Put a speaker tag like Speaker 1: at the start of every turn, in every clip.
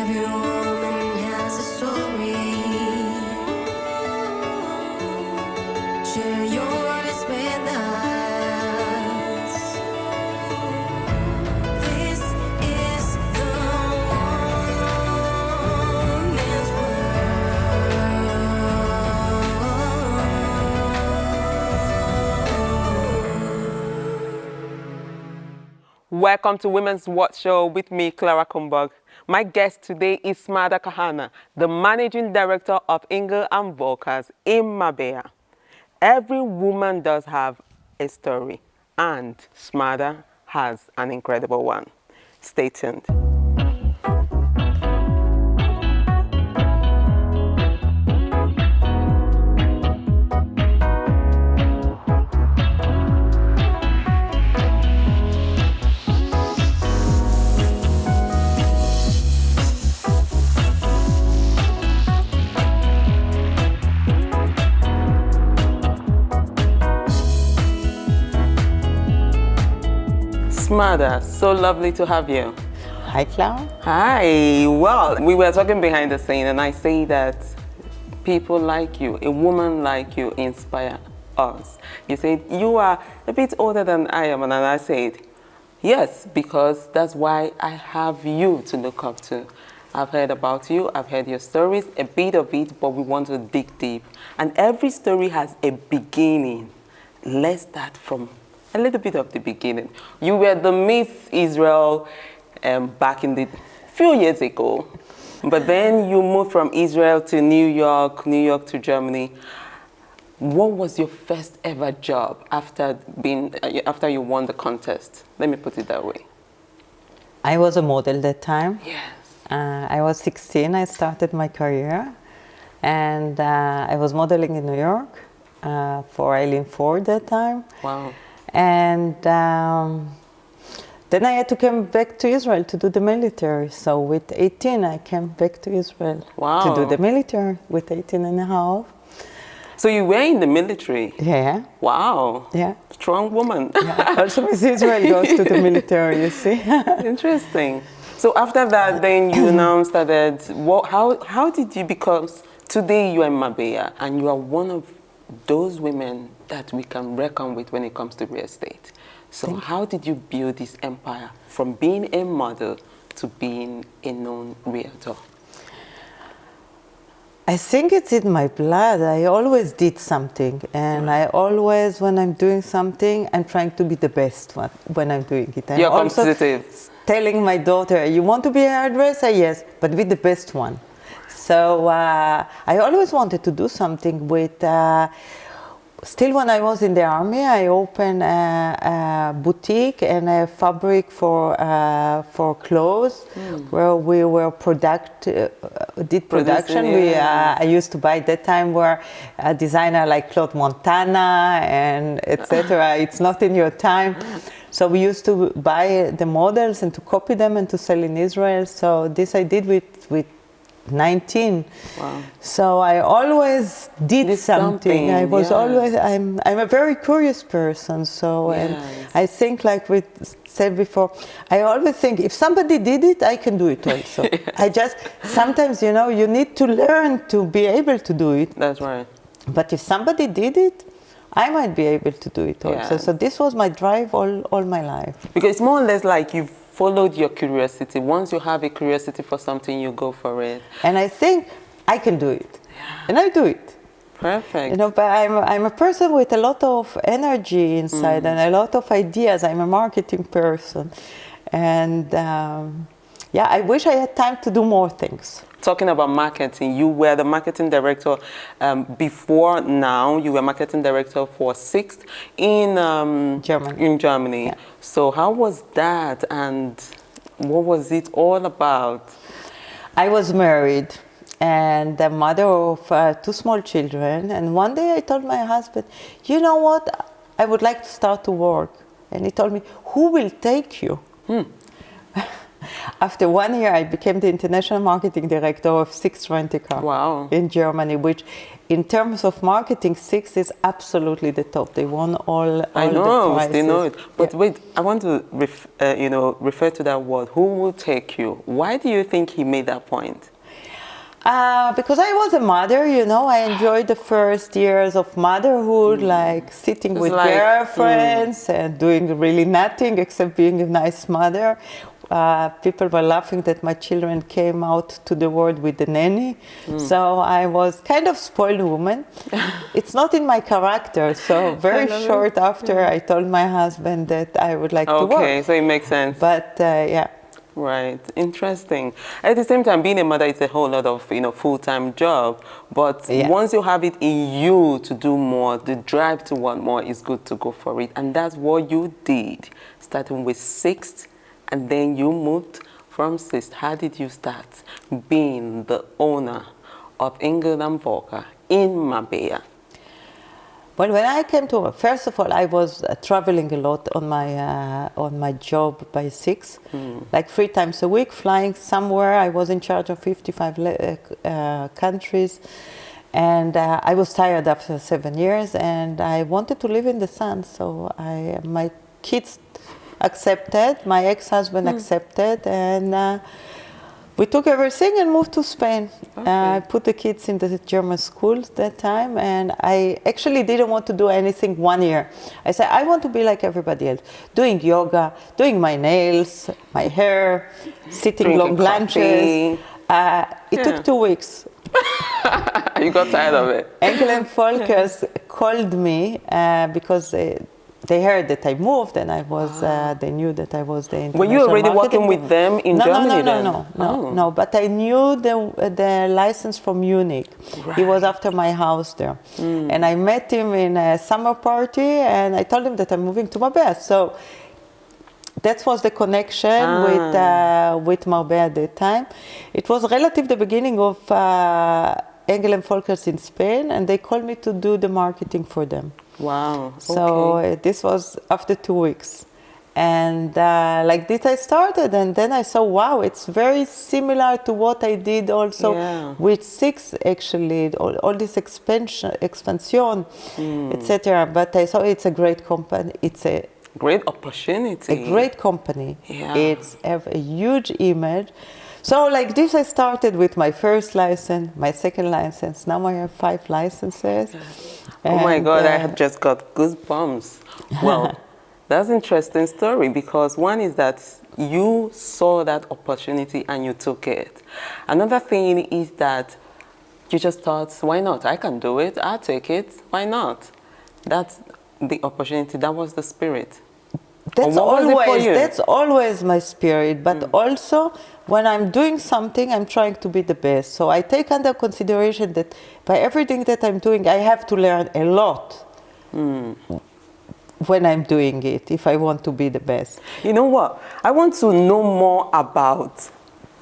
Speaker 1: Every woman has a story. Share yours with us. This is the woman's world.
Speaker 2: Welcome to Women's Watch Show with me, Clara Kumbug. My guest today is Smadar Kahana, the Managing Director of Engel Völkers in Marbella. Every woman does have a story, and Smadar has an incredible one. Stay tuned. Mada, so lovely to have you.
Speaker 3: Hi, Clara.
Speaker 2: Hi. Well, we were talking behind the scene, and I say that people like you, a woman like you, inspire us. You said you are a bit older than I am, and I said yes, because that's why I have you to look up to. I've heard about you, I've heard your stories, a bit of it, but we want to dig deep. And every story has a beginning. Let's start from a little bit of the beginning. You were the Miss Israel back in the few years ago, but then you moved from Israel to New York to Germany. What was your first ever job after you won the contest? Let me put it that way.
Speaker 3: I was a model that time.
Speaker 2: Yes.
Speaker 3: I was 16, I started my career, and I was modeling in New York for Eileen Ford that time.
Speaker 2: Wow.
Speaker 3: And then I had to come back to Israel to do the military. So with 18, I came back to Israel to do the military with 18 and a half.
Speaker 2: So you were in the military?
Speaker 3: Yeah.
Speaker 2: Wow.
Speaker 3: Yeah.
Speaker 2: Strong woman.
Speaker 3: Yeah. Also Miss Israel goes to the military, you see.
Speaker 2: Interesting. So after that, then you now started, how did you, because today you are in Marbella and you are one of those women that we can reckon with when it comes to real estate. So how did you build this empire from being a model to being a known realtor?
Speaker 3: I think it's in my blood. I always did something, and I always, when I'm doing something, I'm trying to be the best one when I'm doing it. I'm
Speaker 2: You're
Speaker 3: also
Speaker 2: competitive.
Speaker 3: Telling my daughter, you want to be a hairdresser? Yes, but be the best one. So I always wanted to do something with. Still, when I was in the army, I opened a boutique and a fabric for clothes, where we were did production. I used to buy that time where a designer like Claude Montana and etc. It's not in your time. So we used to buy the models and to copy them and to sell in Israel. So this I did with 19.
Speaker 2: Wow.
Speaker 3: So I always did something. I was always, I'm a very curious person. So, and I think, like we said before, I always think if somebody did it, I can do it also. I just, sometimes, you know, you need to learn to be able to do it.
Speaker 2: That's right.
Speaker 3: But if somebody did it, I might be able to do it also. So this was my drive all my life.
Speaker 2: Because it's more or less like you've followed your curiosity. Once you have a curiosity for something, you go for it.
Speaker 3: And I think I can do it. And I do it.
Speaker 2: Perfect.
Speaker 3: You know, but I'm a person with a lot of energy inside and a lot of ideas. I'm a marketing person. And I wish I had time to do more things.
Speaker 2: Talking about marketing, you were the marketing director before now. You were marketing director for Sixt in Germany. Yeah. So how was that, and what was it all about?
Speaker 3: I was married and the mother of 2 small children. And one day I told my husband, you know what, I would like to start to work. And he told me, who will take you? After 1 year, I became the international marketing director of Six Rent-A-Car
Speaker 2: Wow.
Speaker 3: in Germany, which in terms of marketing, Six is absolutely the top. They won all
Speaker 2: I
Speaker 3: the
Speaker 2: know, we
Speaker 3: prizes.
Speaker 2: still know it. But
Speaker 3: Yeah.
Speaker 2: wait, I want to refer to that word. Who will take you? Why do you think he made that point?
Speaker 3: Because I was a mother, I enjoyed the first years of motherhood, like sitting
Speaker 2: It's
Speaker 3: with
Speaker 2: like,
Speaker 3: girlfriends and doing really nothing except being a nice mother. People were laughing that my children came out to the world with the nanny. So I was kind of spoiled woman. It's not in my character. So very short after, I told my husband that I would like to work.
Speaker 2: Okay, so it makes sense.
Speaker 3: But yeah.
Speaker 2: Right, interesting. At the same time, being a mother is a whole lot of full-time job. But
Speaker 3: Yeah.
Speaker 2: once you have it in you to do more, the drive to want more is good to go for it, and that's what you did, starting with Sixth, and then you moved from Sixth. How did you start being the owner of Engel Völkers in Marbella?
Speaker 3: Well, when I came to, first of all, I was traveling a lot on my job by Six, like 3 times a week, flying somewhere. I was in charge of 55 countries, and I was tired after 7 years, and I wanted to live in the sun. So my kids accepted, my ex-husband accepted, and we took everything and moved to Spain. I put the kids in the German school that time, and I actually didn't want to do anything 1 year. I said, I want to be like everybody else, doing yoga, doing my nails, my hair, sitting
Speaker 2: Drinking
Speaker 3: long lunches. It took 2 weeks.
Speaker 2: You got tired of it?
Speaker 3: Engel Völkers called me because they heard that I moved, and I was. They knew that I was the international
Speaker 2: Were you already
Speaker 3: marketing
Speaker 2: working with them in
Speaker 3: no,
Speaker 2: Germany
Speaker 3: no,
Speaker 2: then?
Speaker 3: No. But I knew the license from Munich. He was after my house there, and I met him in a summer party, and I told him that I'm moving to Marbella. So that was the connection with Marbella at that time. It was relative the beginning of Engel Völkers in Spain, and they called me to do the marketing for them.
Speaker 2: Wow.
Speaker 3: So this was after 2 weeks. And like this I started, and then I saw, wow, it's very similar to what I did also with Six, actually, all this expansion, etc. But I saw it's a great company. It's a
Speaker 2: great opportunity.
Speaker 3: A great company.
Speaker 2: Yeah.
Speaker 3: It's a huge image. So like this I started with my first license, my second license. Now I have 5 licenses.
Speaker 2: Oh my God, I have just got goosebumps. Well, that's an interesting story, because one is that you saw that opportunity and you took it. Another thing is that you just thought, why not? I can do it. I'll take it. Why not? That's the opportunity. That was the spirit.
Speaker 3: That's always my spirit. But also, when I'm doing something, I'm trying to be the best. So I take under consideration that by everything that I'm doing, I have to learn a lot when I'm doing it, if I want to be the best.
Speaker 2: You know what? I want to know more about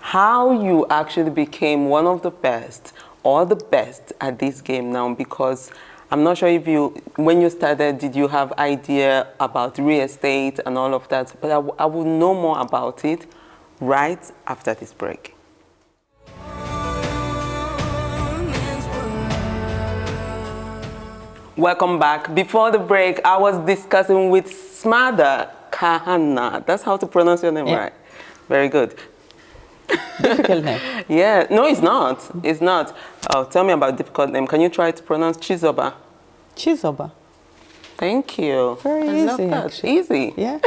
Speaker 2: how you actually became one of the best or the best at this game now, because I'm not sure if when you started, did you have idea about real estate and all of that? But I will know more about it right after this break. Welcome back. Before the break, I was discussing with Smadar Kahana. That's how to pronounce your name, right? Very good.
Speaker 3: Difficult name.
Speaker 2: Yeah, no, it's not. It's not. Oh, tell me about difficult name. Can you try to pronounce Chizoba?
Speaker 3: Chizoba.
Speaker 2: Thank you.
Speaker 3: Very
Speaker 2: I
Speaker 3: easy.
Speaker 2: love that.
Speaker 3: Actually.
Speaker 2: Easy.
Speaker 3: Yeah.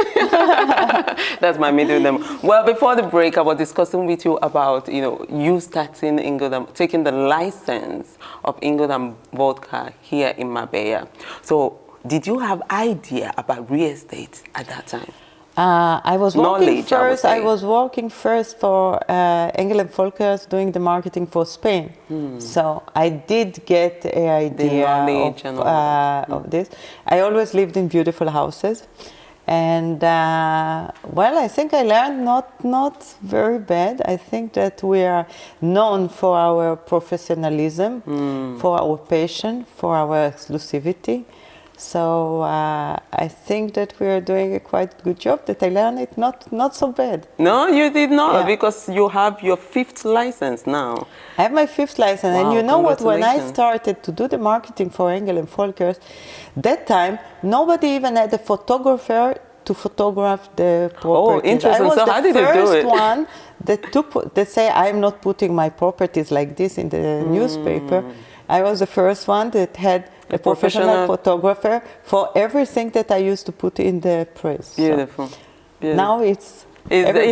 Speaker 2: That's my middle name. Well, before the break, I was discussing with you about you starting taking the license of Engel Völkers here in Marbella. So, did you have idea about real estate at that time?
Speaker 3: I was working first for Engel Völkers doing the marketing for Spain. So I did get an idea of this. I always lived in beautiful houses, and I think I learned not very bad. I think that we are known for our professionalism, for our passion, for our exclusivity. So I think that we are doing a quite good job. That I learned it not so bad.
Speaker 2: No, you did not,
Speaker 3: Yeah.
Speaker 2: because you have your 5th license now.
Speaker 3: I have my 5th license, and
Speaker 2: Wow,
Speaker 3: you know what? When I
Speaker 2: congratulations.
Speaker 3: started to do the marketing for Engel and Völkers, that time nobody even had a photographer to photograph the properties.
Speaker 2: interesting.
Speaker 3: I was
Speaker 2: So
Speaker 3: the
Speaker 2: how did you do
Speaker 3: first
Speaker 2: it?
Speaker 3: one that say I'm not putting my properties like this in the newspaper. I was the first one that had a professional photographer for everything that I used to put in the press. So
Speaker 2: Beautiful. Beautiful.
Speaker 3: now it's everybody.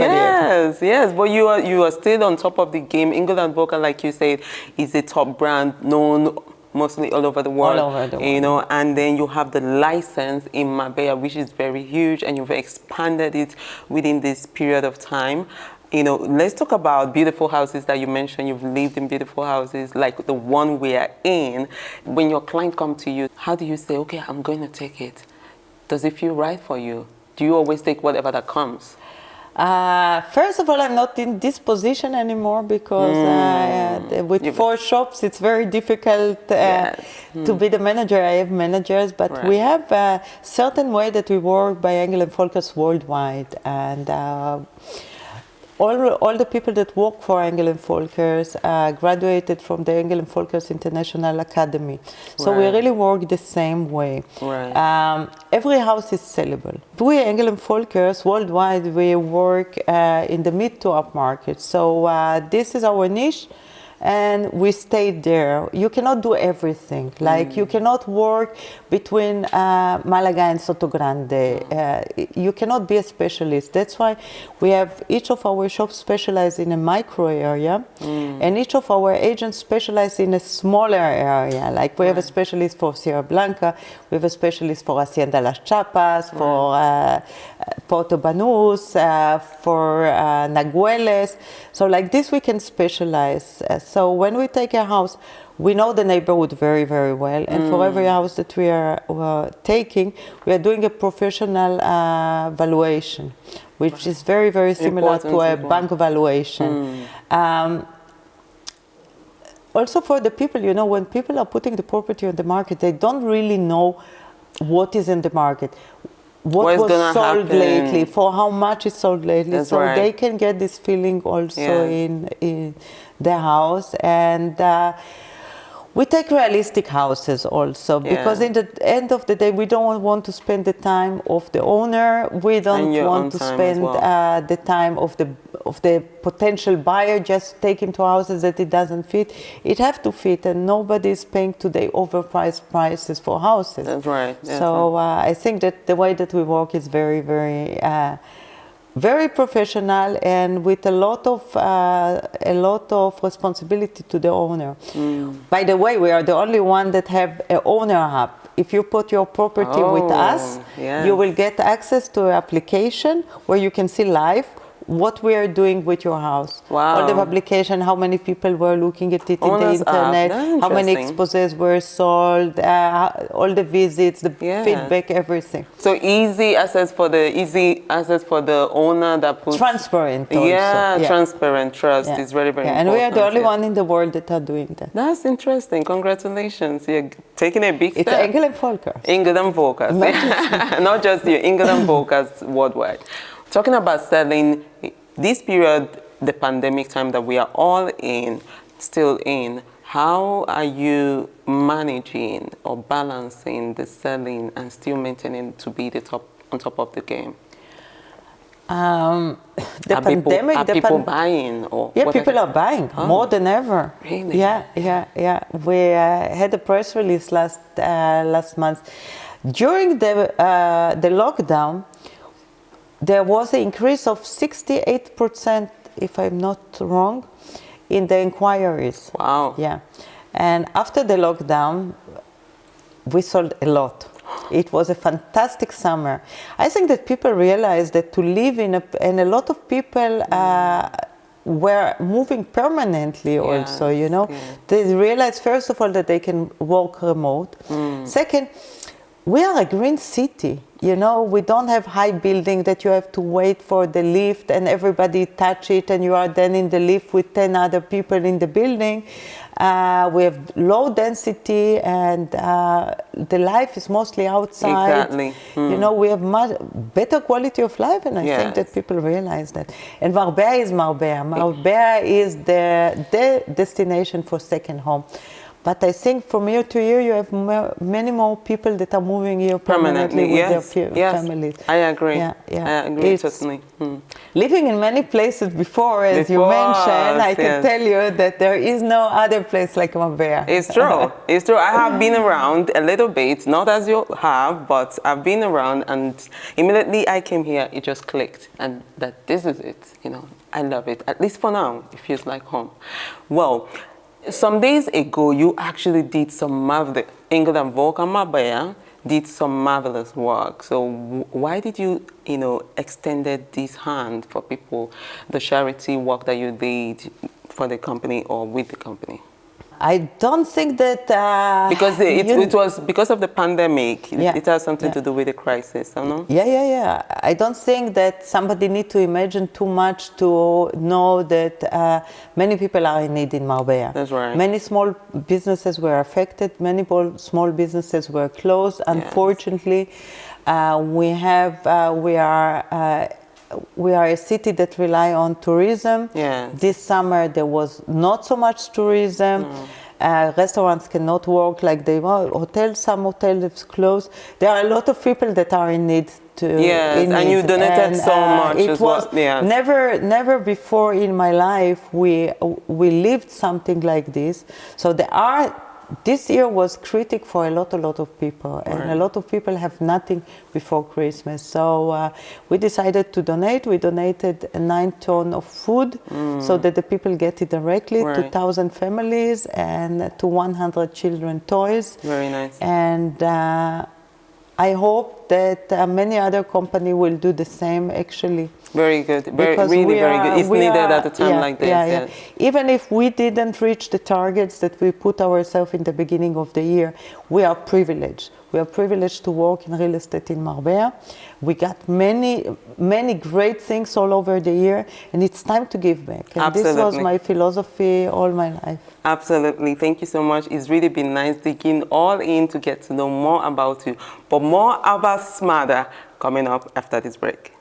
Speaker 2: Yes, but you are still on top of the game. Engel Völkers, like you said, is a top brand known mostly all over the world.
Speaker 3: All over the
Speaker 2: You
Speaker 3: world.
Speaker 2: know, and then you have the license in Marbella, which is very huge, and you've expanded it within this period of time. You know, let's talk about beautiful houses that you mentioned. You've lived in beautiful houses like the one we are in. When your client comes to you, how do you say, okay, I'm going to take it? Does it feel right for you? Do you always take whatever that comes?
Speaker 3: First of all, I'm not in this position anymore because with
Speaker 2: You-
Speaker 3: 4 shops, it's very difficult
Speaker 2: Yes.
Speaker 3: to be the manager. I have managers, but
Speaker 2: Right.
Speaker 3: we have a certain way that we work by Engel and Völkers worldwide, and all the people that work for Engel and Völkers graduated from the Engel and Völkers International Academy. So we
Speaker 2: Right.
Speaker 3: really work the same way.
Speaker 2: Right.
Speaker 3: Every house is sellable. We, Engel and Völkers, worldwide, we work in the mid to up market. So this is our niche, and we stay there. You cannot do everything. Like you cannot work between Malaga and Soto Grande. You cannot be a specialist. That's why we have each of our shops specialized in a micro area, and each of our agents specialized in a smaller area. Like we have a specialist for Sierra Blanca, we have a specialist for Hacienda Las Chapas, for Puerto Banús, for Nahueles. So like this we can specialize. So when we take a house, we know the neighborhood very, very well. And for every house that we are taking, we are doing a professional valuation, which is very, very similar
Speaker 2: Important
Speaker 3: to a
Speaker 2: as well.
Speaker 3: bank valuation. Also for the people, you know, when people are putting the property on the market, they don't really know what is in the market. What
Speaker 2: What's
Speaker 3: was
Speaker 2: gonna
Speaker 3: sold
Speaker 2: happen?
Speaker 3: lately, for how much is sold lately.
Speaker 2: That's
Speaker 3: so
Speaker 2: right.
Speaker 3: they can get this feeling also
Speaker 2: Yes.
Speaker 3: in the house. And we take realistic houses also, because
Speaker 2: Yeah.
Speaker 3: in the end of the day, we don't want to spend the time of the owner. We don't
Speaker 2: your own
Speaker 3: want to
Speaker 2: time as
Speaker 3: spend
Speaker 2: well.
Speaker 3: the time of the potential buyer. Just take him to houses that it doesn't fit. It have to fit, and nobody is paying today overpriced prices for houses.
Speaker 2: That's right. That's
Speaker 3: So I think that the way that we work is very, very, very professional, and with a lot of responsibility to the owner. By the way, we are the only one that have an owner hub. If you put your property with us,
Speaker 2: yes.
Speaker 3: you will get access to an application where you can see live what we are doing with your house.
Speaker 2: Wow.
Speaker 3: All the publication, how many people were looking at it
Speaker 2: Owners
Speaker 3: in the
Speaker 2: app.
Speaker 3: internet,
Speaker 2: That's
Speaker 3: how many
Speaker 2: interesting.
Speaker 3: exposés were sold, all the visits, the
Speaker 2: Yeah.
Speaker 3: feedback, everything.
Speaker 2: So easy access for the owner that puts
Speaker 3: Transparent also.
Speaker 2: Yeah, transparent trust
Speaker 3: Yeah.
Speaker 2: is very, very
Speaker 3: Yeah, and
Speaker 2: important.
Speaker 3: we are the only
Speaker 2: yeah.
Speaker 3: one in the world that are doing that.
Speaker 2: That's interesting. Congratulations. You're taking a big
Speaker 3: It's
Speaker 2: step.
Speaker 3: Engel and Völkers.
Speaker 2: Engel Völkers. Not just you, Engel Völkers worldwide. Talking about selling, this period, the pandemic time that we are all in, still in, how are you managing or balancing the selling and still maintaining to be on top of the game?
Speaker 3: The
Speaker 2: Are
Speaker 3: pandemic,
Speaker 2: people buying? Or
Speaker 3: yeah,
Speaker 2: what
Speaker 3: people are buying more than ever.
Speaker 2: Really?
Speaker 3: Yeah. We had a press release last month. During the lockdown, there was an increase of 68%, if I'm not wrong, in the inquiries.
Speaker 2: Wow.
Speaker 3: Yeah. And after the lockdown, we sold a lot. It was a fantastic summer. I think that people realized that to live and a lot of people were moving permanently also, you know.
Speaker 2: yes.
Speaker 3: They realized, first of all, that they can work remote. Second, we are a green city. You know, we don't have high building that you have to wait for the lift and everybody touch it and you are then in the lift with 10 other people in the building. We have low density and the life is mostly outside.
Speaker 2: Exactly.
Speaker 3: You know, we have much better quality of life, and I think that
Speaker 2: Yes.
Speaker 3: people realize that. And Marbella is Marbella. Marbella is the destination for second home. But I think from year to year, you have many more people that are moving here permanently with
Speaker 2: yes.
Speaker 3: their
Speaker 2: Yes.
Speaker 3: families.
Speaker 2: I agree.
Speaker 3: Yeah, yeah.
Speaker 2: I agree
Speaker 3: It's-
Speaker 2: totally.
Speaker 3: Living in many places before, as you
Speaker 2: Before,
Speaker 3: mentioned, I can
Speaker 2: yes.
Speaker 3: tell you that there is no other place like Marbella.
Speaker 2: It's true. It's true. I have been around a little bit, not as you have, but I've been around, and immediately I came here, it just clicked, and that this is it. You know, I love it. At least for now, it feels like home. Well, some days ago, you actually did some marvelous. Engel Völkers Marbella did some marvelous work. So why did you, extended this hand for people, the charity work that you did for the company or with the company?
Speaker 3: I don't think that
Speaker 2: Because it was because of the pandemic.
Speaker 3: Yeah,
Speaker 2: It has something
Speaker 3: yeah.
Speaker 2: to do with the crisis, I don't know?
Speaker 3: Yeah. I don't think that somebody need to imagine too much to know that many people are in need in Marbella.
Speaker 2: That's right.
Speaker 3: Many small businesses were affected. Many small businesses were closed. Unfortunately, we are a city that rely on tourism.
Speaker 2: Yes.
Speaker 3: This summer there was not so much tourism. Restaurants cannot work like they want. Some hotels have closed. There are a lot of people that are in need.
Speaker 2: Yes, and you donated so much
Speaker 3: it
Speaker 2: as
Speaker 3: was
Speaker 2: well. Yes.
Speaker 3: Never before in my life we lived something like this. So this year was critical for a lot of people, and a lot of people have nothing before Christmas. So we decided to donate. We donated 9 tons of food so that the people get it directly to 1,000 families and to 100 children toys.
Speaker 2: Very nice.
Speaker 3: And I hope that many other companies will do the same actually.
Speaker 2: Very good.
Speaker 3: Because
Speaker 2: Really very good. It's needed at a time like this. Yes.
Speaker 3: Even if we didn't reach the targets that we put ourselves in the beginning of the year, we are privileged. We are privileged to work in real estate in Marbella. We got many great things all over the year, and it's time to give back. And
Speaker 2: Absolutely.
Speaker 3: this was my philosophy all my life.
Speaker 2: Absolutely. Thank you so much. It's really been nice digging all in to get to know more about you. But more about Smadar coming up after this break.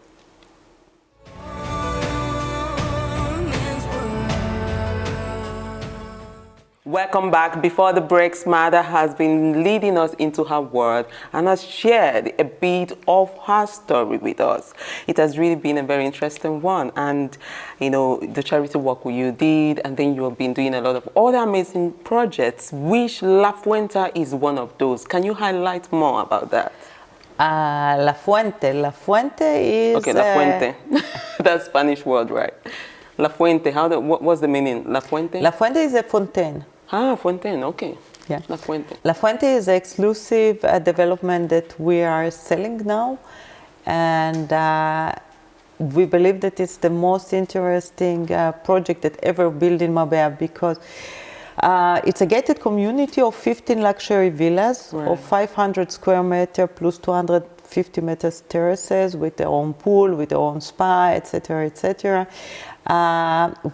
Speaker 2: Welcome back. Before the break, Mada has been leading us into her world and has shared a bit of her story with us. It has really been a very interesting one. And, the charity work you did, and then you have been doing a lot of other amazing projects, which La Fuente is one of those. Can you highlight more about that?
Speaker 3: La Fuente. La Fuente is...
Speaker 2: Okay, La Fuente. That's Spanish word, right? La Fuente, what was the meaning? La Fuente?
Speaker 3: La Fuente is a fontaine.
Speaker 2: Ah, Fontaine, okay.
Speaker 3: Yeah.
Speaker 2: La Fuente.
Speaker 3: La Fuente is an exclusive development that we are selling now, and we believe that it's the most interesting project that ever built in Marbella, because it's a gated community of 15 luxury villas of 500 square meter plus 250 meters terraces with their own pool, with their own spa, etc., etc.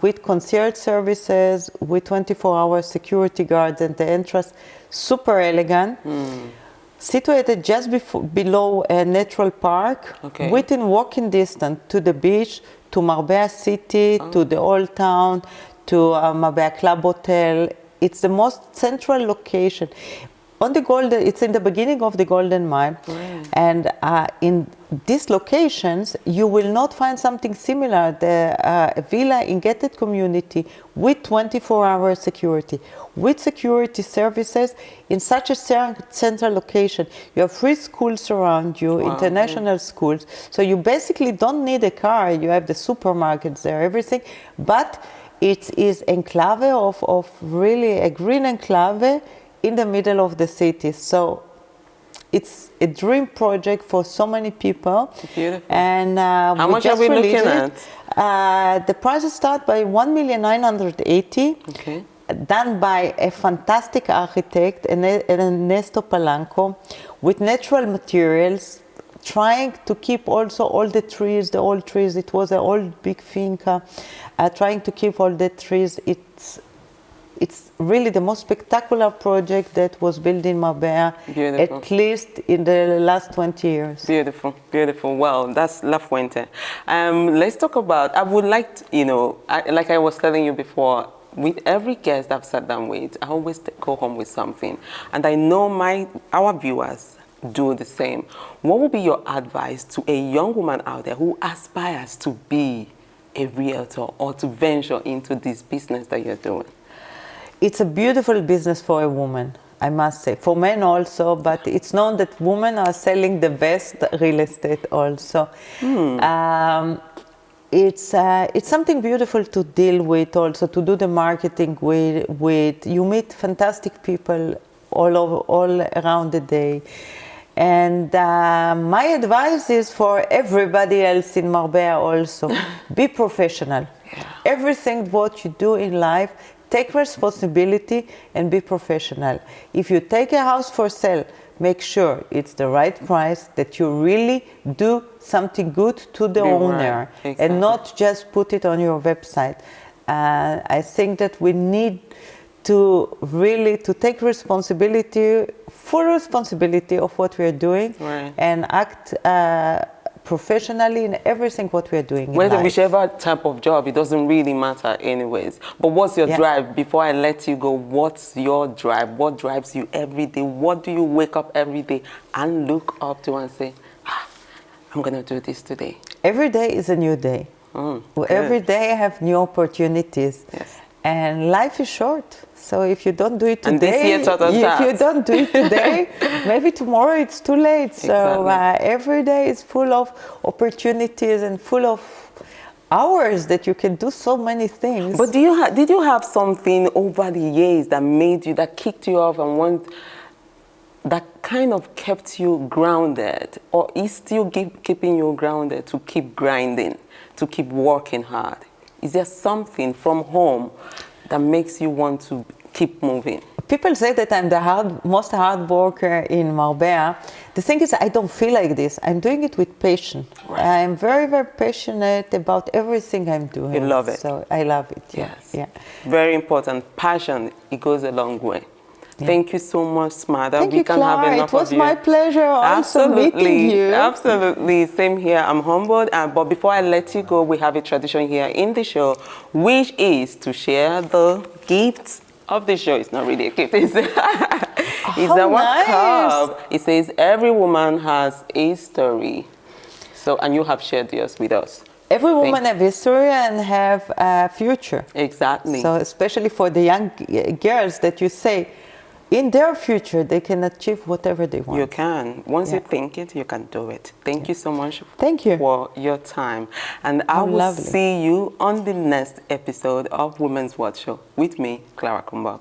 Speaker 3: With concierge services, with 24-hour security guards at the entrance, super elegant. Situated just below a natural park, within walking distance to the beach, to Marbella City, to the Old Town, to Marbella Club Hotel. It's the most central location. It's in the beginning of the Golden Mile, and in these locations you will not find something similar. The villa in gated community with 24-hour security, with security services in such a central location. You have free schools around you, international schools. So you basically don't need a car. You have the supermarkets there, everything, but it is enclave of really a green enclave in the middle of the city. So it's a dream project for so many people.
Speaker 2: Beautiful.
Speaker 3: And
Speaker 2: how much are we looking at?
Speaker 3: The prices start by 1,980,000.
Speaker 2: Okay.
Speaker 3: done by a fantastic architect, Ernesto Palanco, with natural materials, trying to keep also all the trees, the old trees. It was an old big finca, trying to keep all the trees. It's really the most spectacular project that was built in Marbella,
Speaker 2: Beautiful.
Speaker 3: at least in the last 20 years.
Speaker 2: Beautiful, beautiful. Well, that's La Fuente. Let's talk about, I would like to, like I was telling you before, with every guest I've sat down with, I always go home with something. And I know our viewers do the same. What would be your advice to a young woman out there who aspires to be a realtor or to venture into this business that you're doing?
Speaker 3: It's a beautiful business for a woman, I must say. For men also, but it's known that women are selling the best real estate also. It's something beautiful to deal with also, to do the marketing with. You meet fantastic people all around the day. And my advice is for everybody else in Marbella also, be professional.
Speaker 2: Yeah.
Speaker 3: Everything what you do in life, take responsibility and be professional. If you take a house for sale, make sure it's the right price, that you really do something good to the owner,
Speaker 2: right. Exactly.
Speaker 3: and not just put it on your website. I think that we need to really take responsibility, full responsibility of what we are doing,
Speaker 2: right.
Speaker 3: and act professionally in everything what we are doing in
Speaker 2: Whether
Speaker 3: life.
Speaker 2: whichever type of job, it doesn't really matter anyways. But what's your drive? Before I let you go, what's your drive? What drives you every day? What do you wake up every day and look up to and say, I'm going to do this today?
Speaker 3: Every day is a new day. Every day I have new opportunities.
Speaker 2: Yes.
Speaker 3: And life is short. So if you don't do it
Speaker 2: And this
Speaker 3: today,
Speaker 2: year taught us that.
Speaker 3: if you don't do it today, maybe tomorrow it's too late. So every day is full of opportunities and full of hours that you can do so many things.
Speaker 2: But did you have something over the years that kicked you off and that kind of kept you grounded, or is still keeping you grounded to keep grinding, to keep working hard? Is there something from home that makes you want to keep moving?
Speaker 3: People say that I'm the most hard worker in Marbella. The thing is, I don't feel like this. I'm doing it with passion.
Speaker 2: Right.
Speaker 3: I'm very, very passionate about everything I'm doing.
Speaker 2: You love it.
Speaker 3: So I love it.
Speaker 2: Yes.
Speaker 3: Yeah.
Speaker 2: Very important. Passion, it goes a long way. Yeah. Thank you so much, Mada.
Speaker 3: Thank
Speaker 2: we
Speaker 3: you,
Speaker 2: can
Speaker 3: Clara.
Speaker 2: have enough
Speaker 3: It was
Speaker 2: of you.
Speaker 3: my pleasure also meeting you.
Speaker 2: Absolutely. Same here. I'm humbled. But before I let you go, we have a tradition here in the show, which is to share the gifts of the show. It's not really a gift. It's our
Speaker 3: nice.
Speaker 2: cup. It says every woman has a story. So, and you have shared yours with us.
Speaker 3: Every woman have history and have a future.
Speaker 2: Exactly.
Speaker 3: So especially for the young girls that you say, in their future, they can achieve whatever they want.
Speaker 2: You can. Once you think it, you can do it. Thank you so much for your time. And I will see you on the next episode of Women's Watch Show with me, Clara Kumbach.